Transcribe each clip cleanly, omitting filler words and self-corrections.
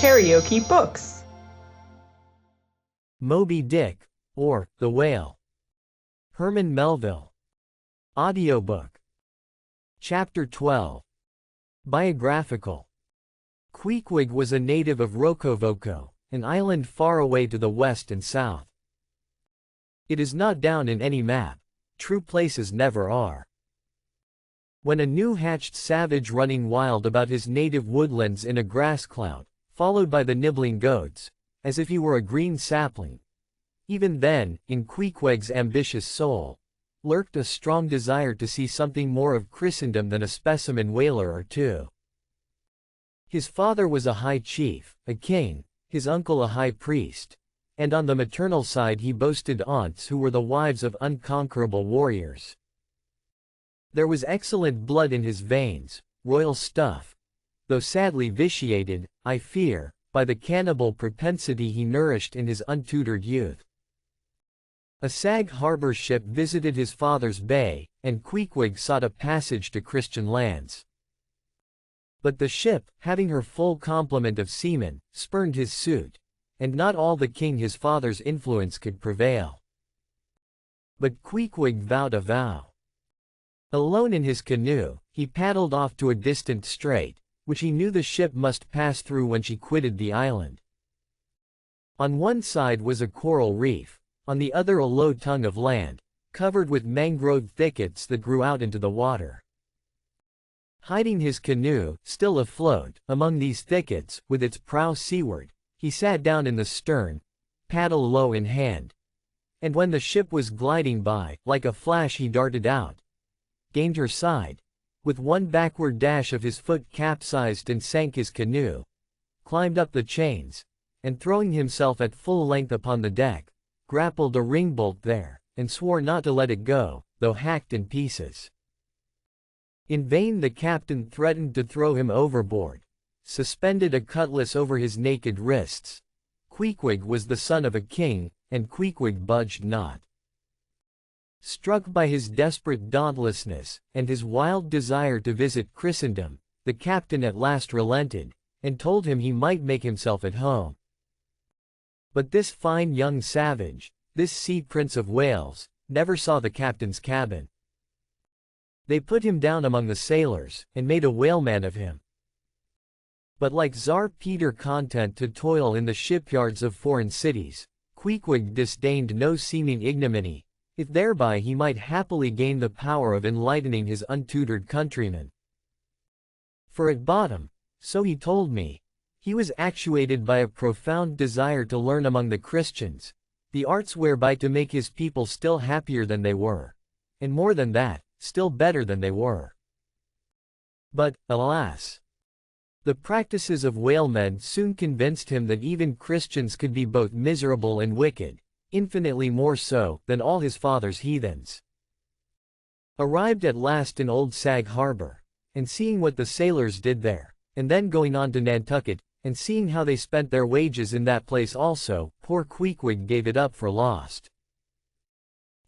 KaraokeBooks. Moby-Dick, or The Whale. Herman Melville. Audiobook. Chapter 12. Biographical. Queequeg was a native of Rokovoko, an island far away to the west and south. It is not down in any map. True places never are. When a new-hatched savage running wild about his native woodlands in a grass cloud, followed by the nibbling goats, as if he were a green sapling. Even then, in Queequeg's ambitious soul, lurked a strong desire to see something more of Christendom than a specimen whaler or two. His father was a high chief, a king, his uncle a high priest, and on the maternal side he boasted aunts who were the wives of unconquerable warriors. There was excellent blood in his veins, royal stuff, though sadly vitiated, I fear, by the cannibal propensity he nourished in his untutored youth. A Sag Harbor ship visited his father's bay, and Queequeg sought a passage to Christian lands. But the ship, having her full complement of seamen, spurned his suit, and not all the king his father's influence could prevail. But Queequeg vowed a vow. Alone in his canoe, he paddled off to a distant strait, which he knew the ship must pass through when she quitted the island. On one side was a coral reef, on the other a low tongue of land, covered with mangrove thickets that grew out into the water. Hiding his canoe, still afloat, among these thickets, with its prow seaward, he sat down in the stern, paddle low in hand. And when the ship was gliding by, like a flash he darted out, gained her side, with one backward dash of his foot capsized and sank his canoe, climbed up the chains, and throwing himself at full length upon the deck, grappled a ringbolt there, and swore not to let it go, though hacked in pieces. In vain the captain threatened to throw him overboard, suspended a cutlass over his naked wrists. Queequeg was the son of a king, and Queequeg budged not. Struck by his desperate dauntlessness, and his wild desire to visit Christendom, the captain at last relented, and told him he might make himself at home. But this fine young savage, this sea prince of Wales, never saw the captain's cabin. They put him down among the sailors, and made a whaleman of him. But like Tsar Peter content to toil in the shipyards of foreign cities, Queequeg disdained no seeming ignominy, if thereby he might happily gain the power of enlightening his untutored countrymen. For at bottom, so he told me, he was actuated by a profound desire to learn among the Christians, the arts whereby to make his people still happier than they were, and more than that, still better than they were. But, alas! The practices of whalemen soon convinced him that even Christians could be both miserable and wicked, infinitely more so than all his father's heathens. Arrived at last in Old Sag Harbor, and seeing what the sailors did there, and then going on to Nantucket, and seeing how they spent their wages in that place also, poor Queequeg gave it up for lost.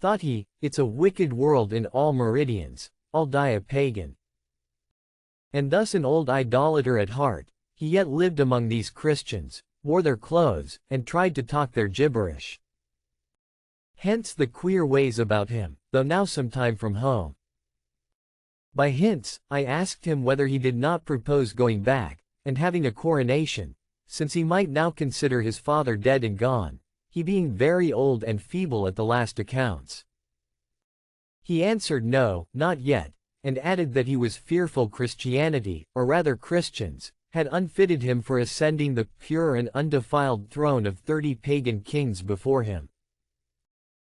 Thought he, it's a wicked world in all meridians, I'll die a pagan. And thus an old idolater at heart, he yet lived among these Christians, wore their clothes, and tried to talk their gibberish. Hence the queer ways about him, though now some time from home. By hints, I asked him whether he did not propose going back, and having a coronation, since he might now consider his father dead and gone, he being very old and feeble at the last accounts. He answered no, not yet, and added that he was fearful Christianity, or rather Christians, had unfitted him for ascending the pure and undefiled throne of 30 pagan kings before him.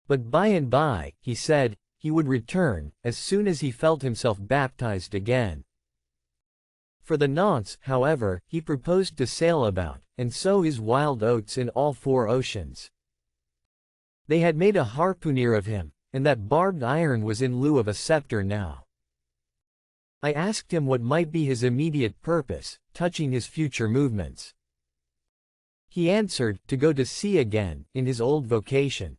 But by and by, he said, he would return, as soon as he felt himself baptized again. For the nonce, however, he proposed to sail about, and sow his wild oats in all 4 oceans. They had made a harpooner of him, and that barbed iron was in lieu of a scepter now. I asked him what might be his immediate purpose, touching his future movements. He answered, to go to sea again, in his old vocation.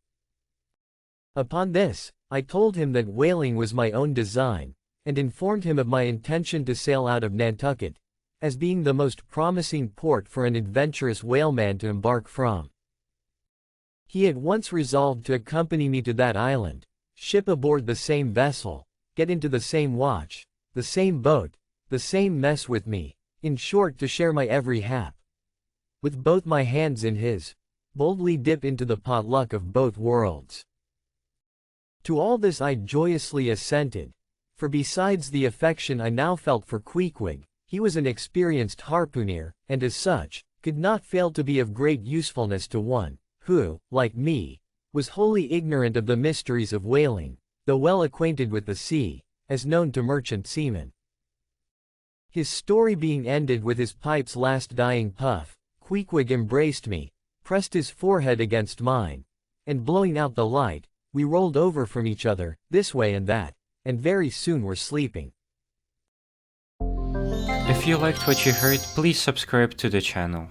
Upon this, I told him that whaling was my own design, and informed him of my intention to sail out of Nantucket, as being the most promising port for an adventurous whaleman to embark from. He at once resolved to accompany me to that island, ship aboard the same vessel, get into the same watch, the same boat, the same mess with me, in short to share my every hap. With both my hands in his, boldly dip into the potluck of both worlds. To all this I joyously assented, for besides the affection I now felt for Queequeg, he was an experienced harpooner, and as such, could not fail to be of great usefulness to one, who, like me, was wholly ignorant of the mysteries of whaling, though well acquainted with the sea, as known to merchant seamen. His story being ended with his pipe's last dying puff, Queequeg embraced me, pressed his forehead against mine, and blowing out the light, we rolled over from each other, this way and that, and very soon were sleeping. If you liked what you heard, please subscribe to the channel.